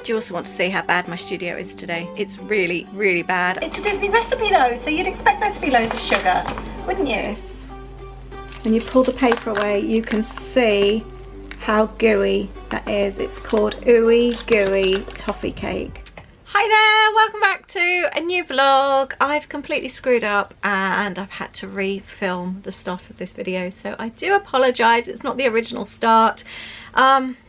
Do you also want to see how bad my studio is today? It's really, really bad. It's a Disney recipe though, so you'd expect there to be loads of sugar, wouldn't you? Yes. When you pull the paper away, you can see how gooey that is. It's called Ooey Gooey Toffee Cake. Hi there, welcome back to a new vlog. I've completely screwed up and I've had to re-film the start of this video, so I do apologise. It's not the original start.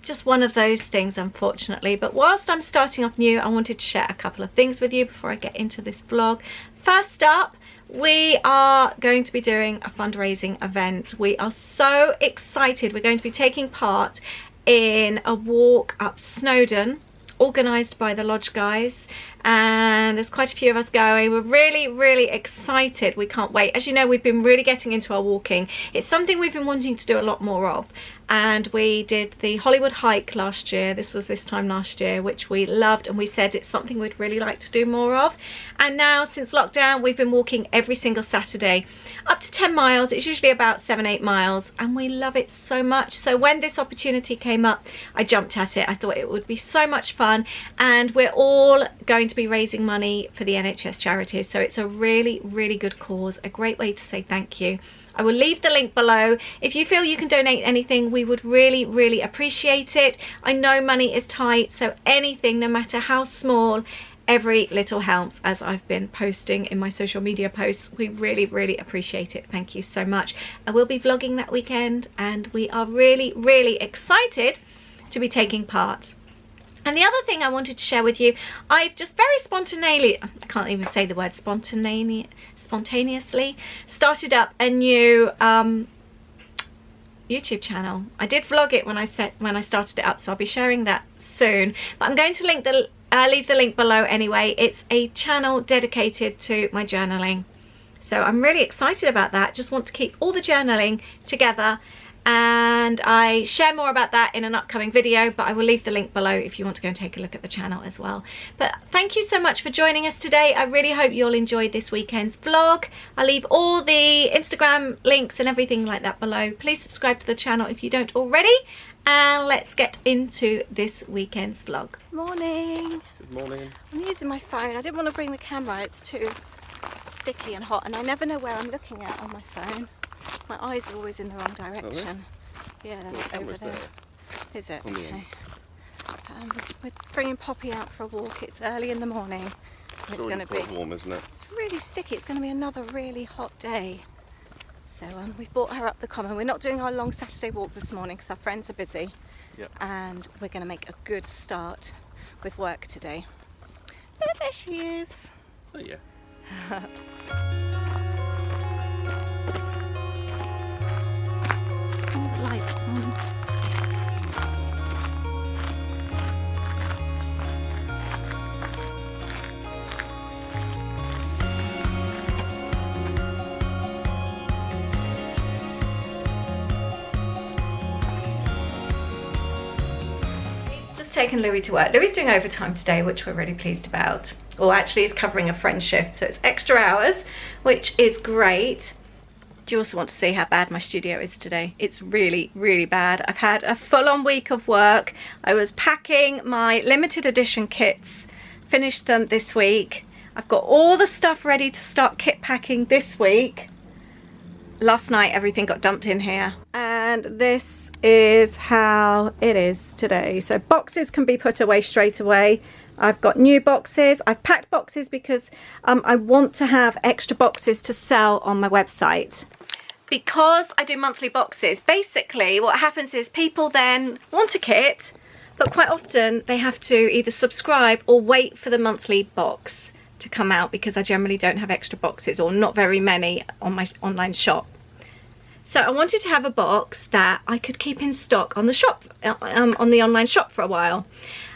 Just one of those things, unfortunately. But whilst I'm starting off new, I wanted to share a couple of things with you before I get into this vlog. First up, we are going to be doing a fundraising event. We are so excited. We're going to be taking part in a walk up Snowdon, organised by the Lodge guys, and there's quite a few of us going. We're really excited. We can't wait. As you know, we've been really getting into our walking. It's something we've been wanting to do a lot more of, and we did the Hollywood hike last year. This was this time last year, which we loved, and we said it's something we'd really like to do more of. And now, since lockdown, we've been walking every single Saturday, up to 10 miles. It's usually about 7-8 miles, and we love it so much. So when this opportunity came up, I jumped at it. I thought it would be so much fun, and we're all going to be raising money for the NHS charities. So it's a really good cause, a great way to say thank you. I will leave the link below. If you feel you can donate anything, we would really appreciate it. I know money is tight, so anything, no matter how small, every little helps, as I've been posting in my social media posts. We really appreciate it. Thank you so much. I will be vlogging that weekend, and we are really excited to be taking part. And the other thing I wanted to share with you, I've just very spontaneously, I can't even say the word spontaneously, started up a new YouTube channel. I did vlog it when I started it up, so I'll be sharing that soon. But I'm going to leave the link below anyway. It's a channel dedicated to my journaling. So I'm really excited about that. Just want to keep all the journaling together, and I share more about that in an upcoming video, but I will leave the link below if you want to go and take a look at the channel as well. But thank you so much for joining us today. I really hope you all enjoyed this weekend's vlog. I'll leave all the Instagram links and everything like that below. Please subscribe to the channel if you don't already, and let's get into this weekend's vlog. Morning. Good morning. I'm using my phone. I didn't want to bring the camera. It's too sticky and hot, and I never know where I'm looking at on my phone. My eyes are always in the wrong direction. Yeah, they're not over there. Is it? Okay. We're bringing Poppy out for a walk. It's early in the morning. And it's going to be warm, isn't it? It's really sticky. It's going to be another really hot day. So we've brought her up the common. We're not doing our long Saturday walk this morning because our friends are busy. Yep. And we're going to make a good start with work today. But there she is. Oh yeah. Lights on. Just taken Louis to work. Louis doing overtime today, which we're really pleased about. Or actually, he's covering a friend's shift, so it's extra hours, which is great. Do you also want to see how bad my studio is today? It's really bad. I've had a full-on week of work. I was packing my limited edition kits, finished them this week. I've got all the stuff ready to start kit packing this week. Last night everything got dumped in here, and this is how it is today. So boxes can be put away straight away. I've got new boxes. I've packed boxes because I want to have extra boxes to sell on my website. Because I do monthly boxes, basically what happens is people then want a kit, but quite often they have to either subscribe or wait for the monthly box to come out, because I generally don't have extra boxes, or not very many, on my online shop. So I wanted to have a box that I could keep in stock on the shop, on the online shop for a while.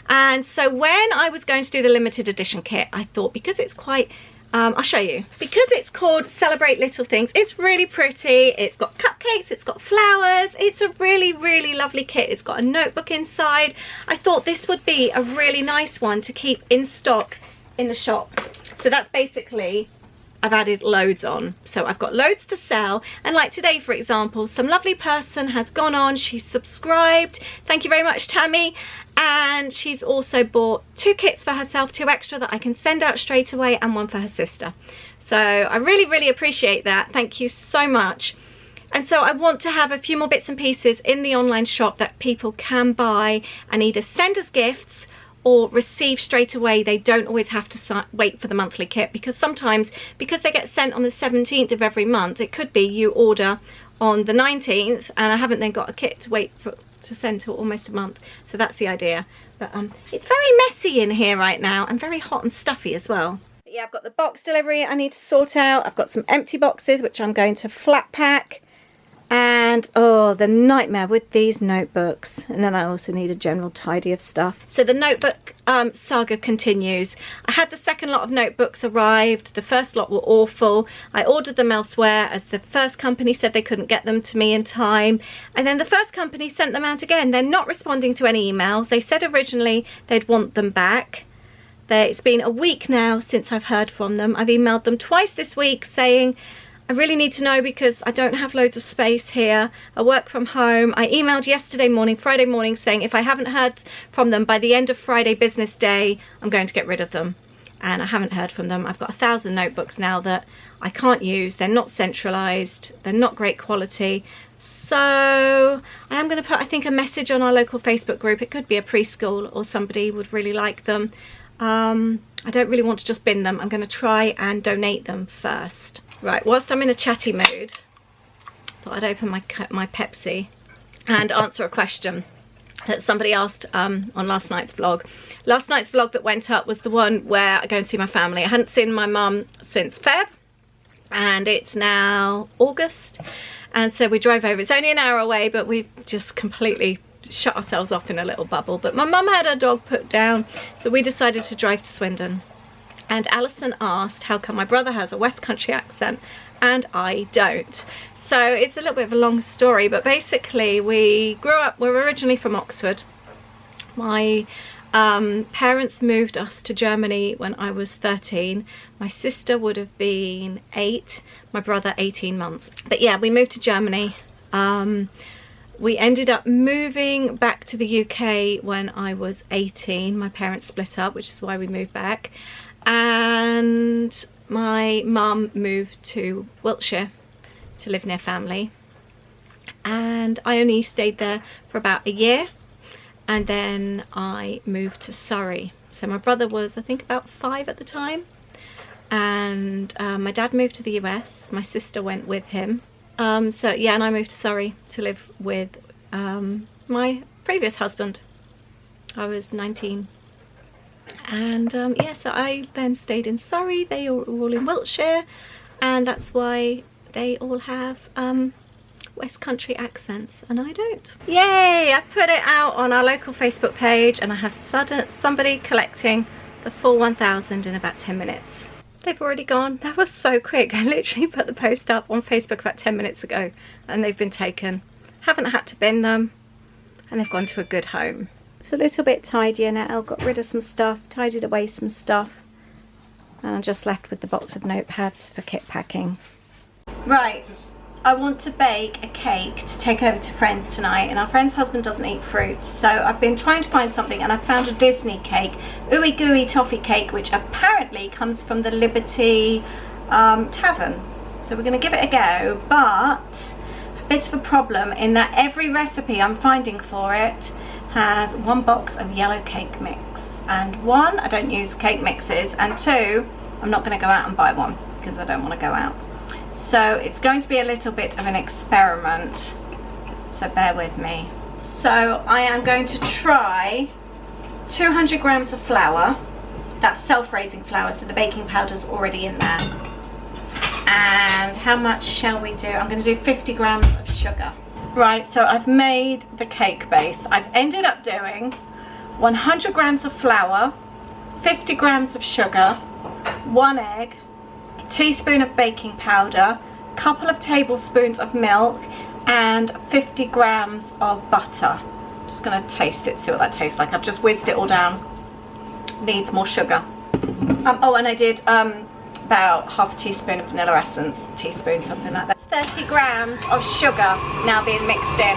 And so when I was going to do the limited edition kit, I thought, because it's quite, I'll show you, because it's called Celebrate Little Things, it's really pretty, it's got cupcakes, it's got flowers, it's a really lovely kit. It's got a notebook inside. I thought this would be a really nice one to keep in stock in the shop. So that's basically I've added loads on. So I've got loads to sell. And like today, for example, some lovely person has gone on, she's subscribed. Thank you very much, Tammy. And she's also bought 2 kits for herself, 2 extra that I can send out straight away, and 1 for her sister. So I really, really appreciate that. Thank you so much. And so I want to have a few more bits and pieces in the online shop that people can buy and either send as gifts or receive straight away. They don't always have to wait for the monthly kit, because sometimes, because they get sent on the 17th of every month, it could be you order on the 19th and I haven't then got a kit to wait for to send till almost a month. So that's the idea. But it's very messy in here right now and very hot and stuffy as well. But yeah, I've got the box delivery I need to sort out. I've got some empty boxes which I'm going to flat pack. And oh, the nightmare with these notebooks. And then I also need a general tidy of stuff. So the notebook saga continues. I had the second lot of notebooks arrived. The first lot were awful. I ordered them elsewhere as the first company said they couldn't get them to me in time. And then the first company sent them out again. They're not responding to any emails. They said originally they'd want them back. It's been a week now since I've heard from them. I've emailed them twice this week saying, I really need to know because I don't have loads of space here. I work from home. I emailed yesterday morning, Friday morning, saying if I haven't heard from them by the end of Friday business day, I'm going to get rid of them. And I haven't heard from them. I've got 1,000 notebooks now that I can't use. They're not centralized. They're not great quality. So I am going to put, I think, a message on our local Facebook group. It could be a preschool or somebody would really like them. I don't really want to just bin them. I'm going to try and donate them first. Right, whilst I'm in a chatty mood, thought I'd open my Pepsi and answer a question that somebody asked on last night's vlog. Last night's vlog that went up was the one where I go and see my family. I hadn't seen my mum since Feb, and it's now August, and so we drove over. It's only an hour away, but we've just completely shut ourselves off in a little bubble. But my mum had her dog put down, so we decided to drive to Swindon. And Alison asked how come my brother has a West Country accent and I don't. So it's a little bit of a long story, but basically we're originally from Oxford. My parents moved us to Germany when I was 13. My sister would have been 8, my brother 18 months. But yeah, we moved to Germany. We ended up moving back to the UK when I was 18. My parents split up, which is why we moved back. And my mum moved to Wiltshire to live near family, and I only stayed there for about a year, and then I moved to Surrey. So my brother was, I think, about 5 at the time, and my dad moved to the US. My sister went with him. So yeah, and I moved to Surrey to live with my previous husband. I was 19. And yeah, so I then stayed in Surrey. They are all in Wiltshire, and that's why they all have West Country accents and I don't. Yay! I put it out on our local Facebook page, and I have somebody collecting the full 1,000 in about 10 minutes. They've already gone. That was so quick. I literally put the post up on Facebook about 10 minutes ago and they've been taken. Haven't had to bin them, and they've gone to a good home. It's a little bit tidier now. Got rid of some stuff, tidied away some stuff, and I'm just left with the box of notepads for kit packing. Right, I want to bake a cake to take over to friends tonight, and our friend's husband doesn't eat fruit, so I've been trying to find something, and I found a Disney cake, Ooey Gooey toffee cake, which apparently comes from the Liberty Tavern. So we're going to give it a go, but a bit of a problem in that every recipe I'm finding for it has 1 box of yellow cake mix, and 1, I don't use cake mixes, and 2, I'm not going to go out and buy one because I don't want to go out. So it's going to be a little bit of an experiment, so bear with me. So I am going to try 200 grams of flour. That's self-raising flour, so the baking powder's already in there. And how much shall we do? I'm going to do 50 grams of sugar. Right, so I've made the cake base. I've ended up doing 100 grams of flour, 50 grams of sugar, 1 egg, a teaspoon of baking powder, a couple of tablespoons of milk, and 50 grams of butter. I'm just going to taste it, see what that tastes like. I've just whizzed it all down. Needs more sugar. Oh, and I did about half a teaspoon of vanilla essence, teaspoon, something like that. 30 grams of sugar now being mixed in.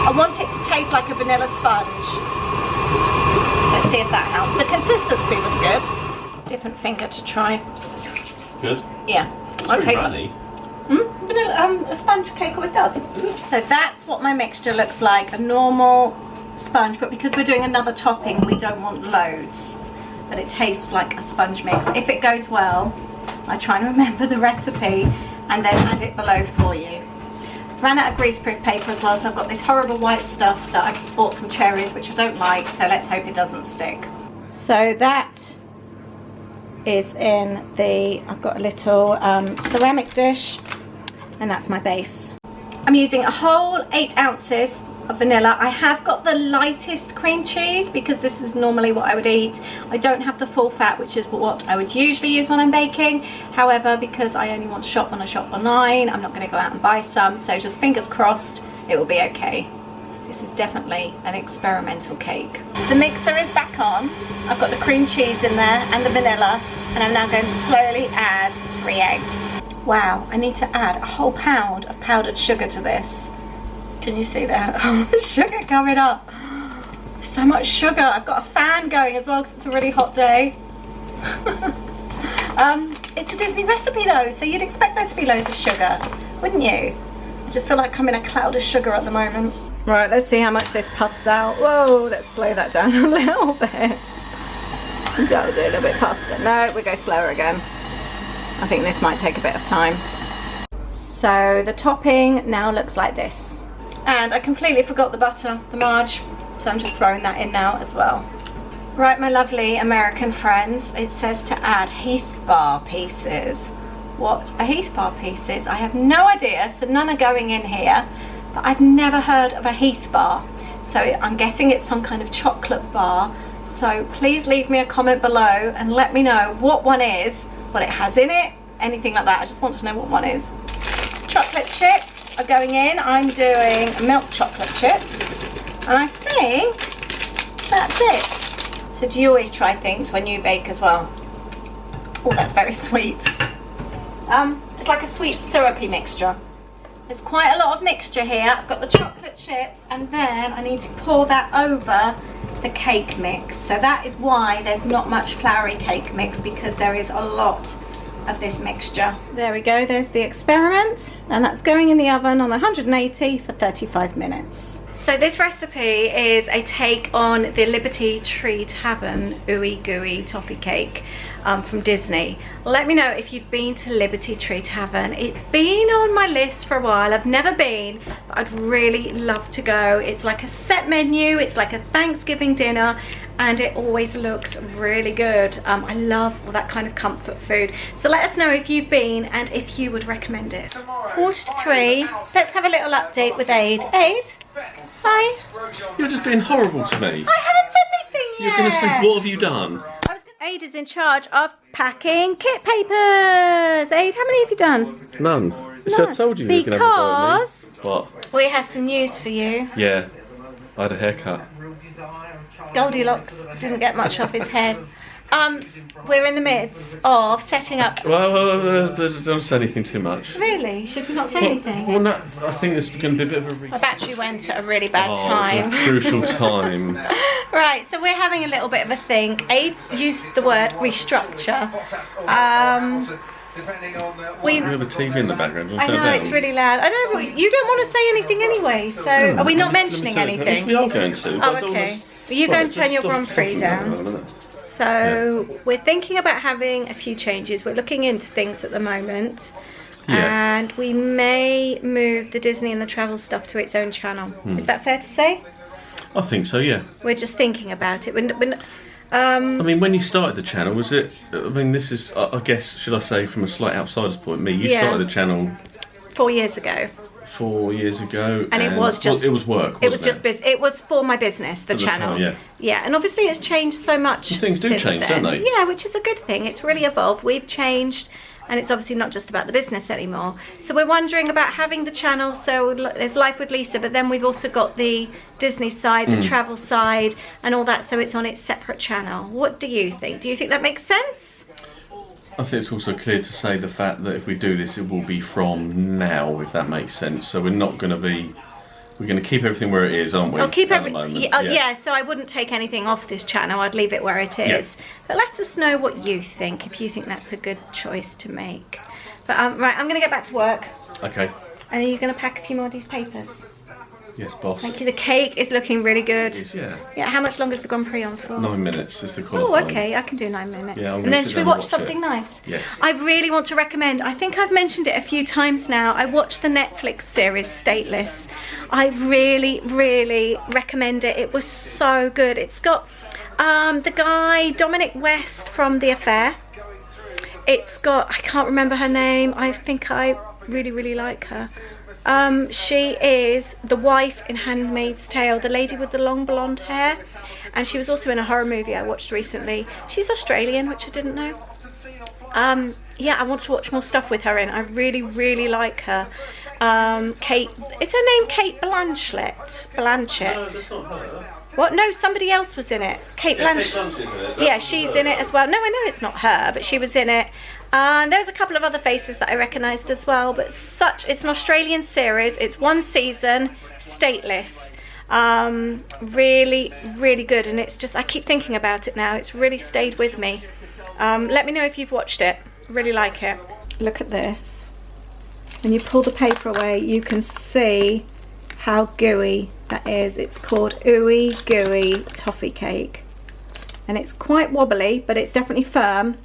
I want it to taste like a vanilla sponge. Let's see if that helps. The consistency was good. Different finger to try. Good. Yeah. I'll taste it. Vanilla, a sponge cake always does. So that's what my mixture looks like, a normal sponge, but because we're doing another topping, we don't want loads. But it tastes like a sponge mix. If it goes well, I try and remember the recipe and then add it below for you. Ran out of greaseproof paper as well, so I've got this horrible white stuff that I bought from Cherries, which I don't like, so let's hope it doesn't stick. So that is in the, I've got a little ceramic dish, and that's my base. I'm using a whole 8 ounces of vanilla. I have got the lightest cream cheese because this is normally what I would eat. I don't have the full fat, which is what I would usually use when I'm baking. However, because I only want to shop when I shop online, I'm not going to go out and buy some, so just fingers crossed it will be okay. This is definitely an experimental cake. The mixer is back on. I've got the cream cheese in there and the vanilla, and I'm now going to slowly add 3 eggs. Wow, I need to add a whole pound of powdered sugar to this. Can you see that? Oh, the sugar coming up. So much sugar. I've got a fan going as well because it's a really hot day. It's a Disney recipe though, so you'd expect there to be loads of sugar, wouldn't you? I just feel like I'm in a cloud of sugar at the moment. Right, let's see how much this puffs out. Whoa, let's slow that down a little bit. Gotta do a little bit faster. No, we go slower again. I think this might take a bit of time. So the topping now looks like this. And I completely forgot the butter, the marge, so I'm just throwing that in now as well. Right, my lovely American friends, it says to add Heath bar pieces. What are Heath bar pieces? I have no idea, so none are going in here, but I've never heard of a Heath bar. So I'm guessing it's some kind of chocolate bar. So please leave me a comment below and let me know what one is, what it has in it, anything like that. I just want to know what one is. Chocolate chips are going in. I'm doing milk chocolate chips, and I think that's it. So do you always try things when you bake as well? Oh, that's very sweet. It's like a sweet syrupy mixture. There's quite a lot of mixture here. I've got the chocolate chips, and then I need to pour that over the cake mix. So that is why there's not much floury cake mix, because there is a lot of this mixture. There we go, there's the experiment, and that's going in the oven on 180 for 35 minutes. So this recipe is a take on the Liberty Tree Tavern Ooey Gooey toffee cake from Disney. Let me know if you've been to Liberty Tree Tavern. It's been on my list for a while. I've never been, but I'd really love to go. It's like a set menu, it's like a Thanksgiving dinner, and it always looks really good. I love all that kind of comfort food. So let us know if you've been and if you would recommend it. 2:45. Let's have a little update with Aid. Aid? Hi. You're just being horrible to me. I haven't said anything yet. You're going to say, what have you done? Aid is in charge of packing kit papers. Aid, how many have you done? None. So I told you you were going to have a go at me. What? We have some news for you. Yeah, I had a haircut. Goldilocks didn't get much off his head. We're in the midst of setting up. Well, don't say anything too much. Really? Should we not say anything? Well, no, I think this is going to be a bit of a... My battery went at a really bad time. It's a crucial time. Right, so we're having a little bit of a think. Aid's used the word restructure. We have a TV in the background. I know, it's really loud. I know, but you don't want to say anything anyway, so are we not mentioning anything? Yes, we are going to. Oh, okay. Well, you go and turn your Grand Prix down. So we're thinking about having a few changes. We're looking into things at the moment. Yeah. And we may move the Disney and the travel stuff to its own channel. Is that fair to say? I think so, yeah. We're just thinking about it. I mean, when you started the channel, was it... I mean, this is, I guess, should I say, from a slight outsider's point, you started the channel... 4 years ago. 4 years ago, and it was just it was work. It was just business. It was for my business, the channel. Time, yeah, and obviously it's changed so much. Things do change, then. Don't they? Yeah, which is a good thing. It's really evolved. We've changed, and it's obviously not just about the business anymore. So we're wondering about having the channel. So there's Life with Lisa, but then we've also got the Disney side, the travel side, and all that. So it's on its separate channel. What do you think? Do you think that makes sense? I think it's also clear to say the fact that if we do this, it will be from now, if that makes sense. So we're not going to be... We're going to keep everything where it is, aren't we? I'll keep everything. Yeah, so I wouldn't take anything off this channel. I'd leave it where it is. But let us know what you think, if you think that's a good choice to make. But right, I'm going to get back to work. Okay. And are you going to pack a few more of these papers? Yes, boss. Thank you. The cake is looking really good. It is, yeah. Yeah, how much longer is the Grand Prix on for? 9 minutes is the qualifying. Oh, okay, I can do 9 minutes. Yeah, and then should we watch something nice? Yes. I really want to recommend, I think I've mentioned it a few times now, I watched the Netflix series Stateless. I really, really recommend it. It was so good. It's got the guy, Dominic West from The Affair. It's got, I can't remember her name, I think I really, really like her. She is the wife in Handmaid's Tale, the lady with the long blonde hair, and she was also in a horror movie I watched recently. She's Australian, which I didn't know. Yeah, I want to watch more stuff with her in. I really, really like her. Kate, is her name Kate Blanchett? No, that's not her. What? No, somebody else was in it. Kate Blanchett. Kate Blanchett's in it. Yeah, she's in it as well. No, I know it's not her, but she was in it. There was a couple of other faces that I recognised as well, but it's an Australian series. It's 1 season, Stateless. Really, really good, and it's just, I keep thinking about it now. It's really stayed with me. Let me know if you've watched it. Really like it. Look at this. When you pull the paper away, you can see how gooey that is. It's called Ooey Gooey Toffee Cake, and it's quite wobbly, but it's definitely firm.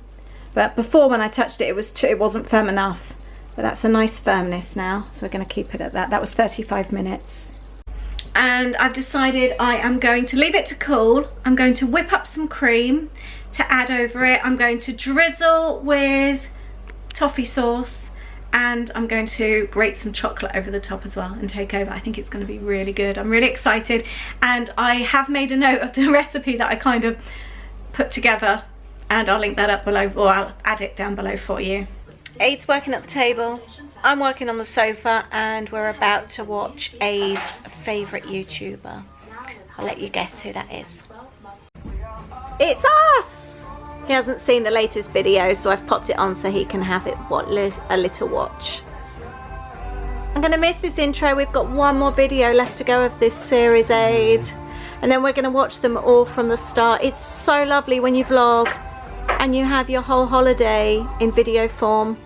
But before, when I touched it, it wasn't firm enough. But that's a nice firmness now, so we're going to keep it at that. That was 35 minutes. And I've decided I am going to leave it to cool. I'm going to whip up some cream to add over it. I'm going to drizzle with toffee sauce, and I'm going to grate some chocolate over the top as well and take over. I think it's going to be really good. I'm really excited, and I have made a note of the recipe that I kind of put together, and I'll link that up below, or I'll add it down below for you. Aid's working at the table, I'm working on the sofa, and we're about to watch Aid's favourite YouTuber. I'll let you guess who that is. It's us! He hasn't seen the latest video, so I've popped it on so he can have it a little watch. I'm gonna miss this intro. We've got one more video left to go of this series, Aid, and then we're gonna watch them all from the start. It's so lovely when you vlog and you have your whole holiday in video form.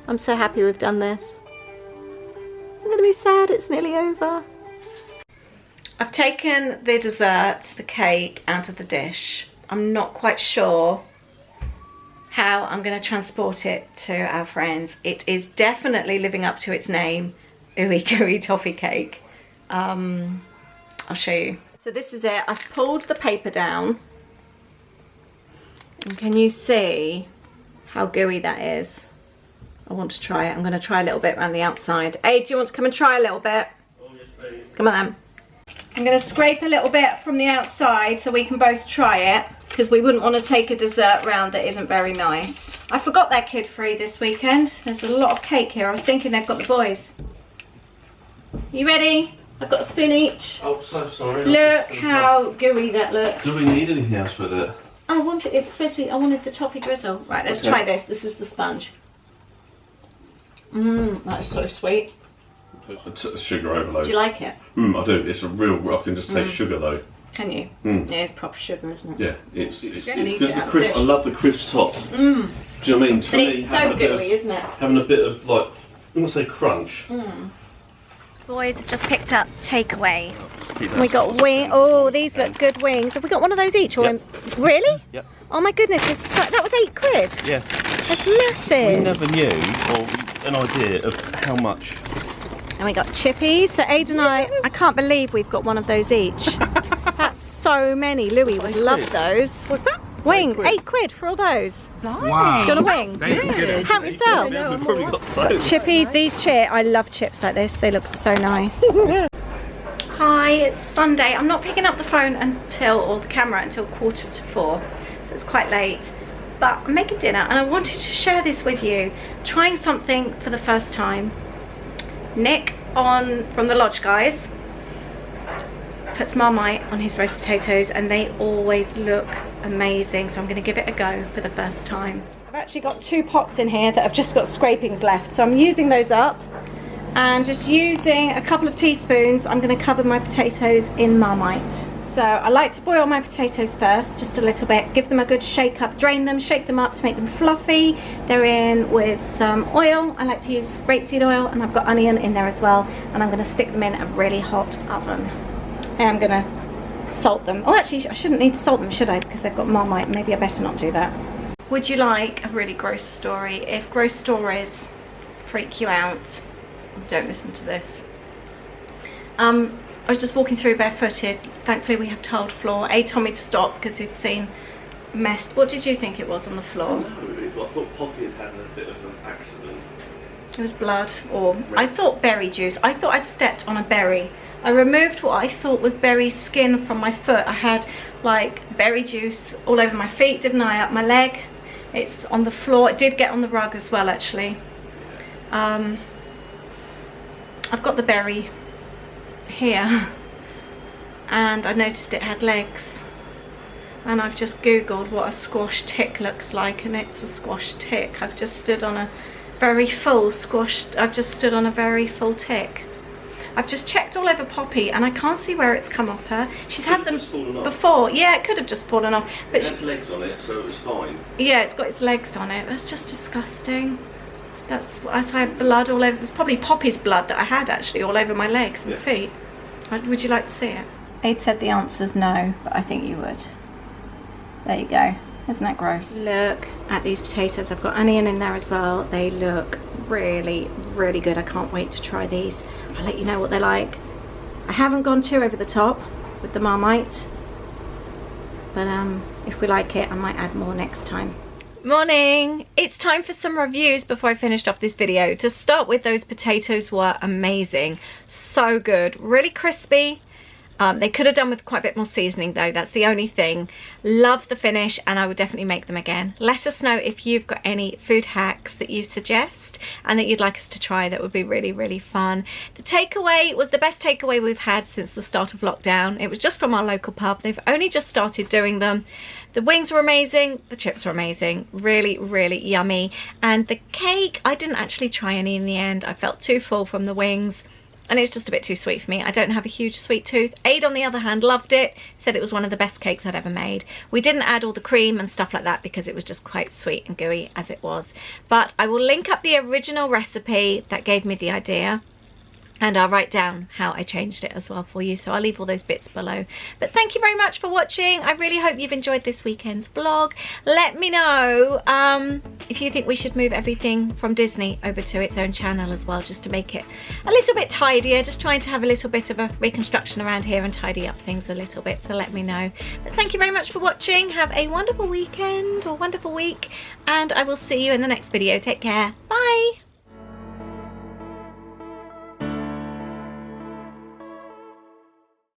I'm so happy we've done this. I'm gonna be sad it's nearly over. I've taken the dessert, the cake, out of the dish. I'm not quite sure how I'm going to transport it to our friends. It is definitely living up to its name, Ooey Gooey Toffee Cake. I'll show you. So this is it. I've pulled the paper down. And can you see how gooey that is? I want to try it. I'm going to try a little bit around the outside. Aid, do you want to come and try a little bit? Oh, yes, please. Come on then. I'm going to scrape a little bit from the outside so we can both try it, because we wouldn't want to take a dessert round that isn't very nice. I forgot they're kid-free this weekend. There's a lot of cake here. I was thinking they've got the boys. You ready? I've got a spoon each. Oh, so sorry. Look how gooey that looks. Do we need anything else with it? I wanted, it's supposed to be, I wanted the toffee drizzle. Right, let's try this. This is the sponge. Mmm, that is so sweet. Sugar overload. Do you like it? I do. It's a real, I can just taste sugar though. Can you? Yeah, it's proper sugar, isn't it? Yeah, it's because the crisp. I love the crisp top. Do you know what I mean? For but me, it's so gooey, isn't it? Having a bit of, like, I'm gonna say crunch. Boys have just picked up takeaway. We got wing. Oh, these look good wings. Have we got one of those each? Or really? Yep. Oh my goodness, that was £8. Yeah. That's massive. We never knew, or an idea of how much. And we got chippies. So Aid and I can't believe we've got one of those each. That's so many. Louis would love those. What's that? Wing, £8 for all those. Wow. Do you want a wing? Good. Help yourself. Yeah, we've probably got those. Chippies, these I love chips like this. They look so nice. Hi, it's Sunday. I'm not picking up the phone or the camera until 3:45, so it's quite late. But I'm making dinner and I wanted to share this with you. Trying something for the first time. Nick from the Lodge guys puts Marmite on his roast potatoes and they always look amazing, so I'm going to give it a go for the first time. I've actually got 2 pots in here that have just got scrapings left, so I'm using those up and just using a couple of teaspoons. I'm going to cover my potatoes in Marmite. So I like to boil my potatoes first, just a little bit, give them a good shake up, drain them, shake them up to make them fluffy. They're in with some oil. I like to use rapeseed oil, and I've got onion in there as well, and I'm going to stick them in a really hot oven. And I'm going to salt them. Oh, actually I shouldn't need to salt them, should I, because they've got Marmite. Maybe I better not do that. Would you like a really gross story? If gross stories freak you out, don't listen to this. I was just walking through barefooted. Thankfully we have tiled floor. A told me to stop because he'd seen mess. What did you think it was on the floor? I thought Poppy had had a bit of an accident. It was blood, or I thought berry juice. I thought I'd stepped on a berry. I removed what I thought was berry skin from my foot. I had like berry juice all over my feet, didn't I? Up my leg. It's on the floor. It did get on the rug as well, actually. I've got the berry here, and I noticed it had legs, and I've just googled what a squash tick looks like, and it's a squash tick. I've just stood on a very full tick. I've just checked all over Poppy and I can't see where it's come off her. She's had them before. Yeah, it could have just fallen off, but it had legs on it, so it was fine. Yeah, it's got its legs on it. That's just disgusting. I had blood all over. It was probably Poppy's blood that I had actually all over my legs and feet. Would you like to see it? Aid said the answer's no, but I think you would. There you go. Isn't that gross? Look at these potatoes. I've got onion in there as well. They look really, really good. I can't wait to try these. I'll let you know what they're like. I haven't gone too over the top with the Marmite, but if we like it, I might add more next time. Morning! It's time for some reviews before I finished off this video. To start with, those potatoes were amazing. So good. Really crispy. They could have done with quite a bit more seasoning though, that's the only thing. Love the finish, and I would definitely make them again. Let us know if you've got any food hacks that you suggest and that you'd like us to try. That would be really, really fun. The takeaway was the best takeaway we've had since the start of lockdown. It was just from our local pub. They've only just started doing them. The wings were amazing, the chips were amazing, really, really yummy. And the cake, I didn't actually try any in the end. I felt too full from the wings, and it's just a bit too sweet for me. I don't have a huge sweet tooth. Aid, on the other hand, loved it, said it was one of the best cakes I'd ever made. We didn't add all the cream and stuff like that because it was just quite sweet and gooey as it was. But I will link up the original recipe that gave me the idea, and I'll write down how I changed it as well for you, so I'll leave all those bits below. But thank you very much for watching. I really hope you've enjoyed this weekend's vlog. Let me know if you think we should move everything from Disney over to its own channel as well, just to make it a little bit tidier. Just trying to have a little bit of a reconstruction around here and tidy up things a little bit, so let me know. But thank you very much for watching. Have a wonderful weekend or wonderful week, and I will see you in the next video. Take care. Bye.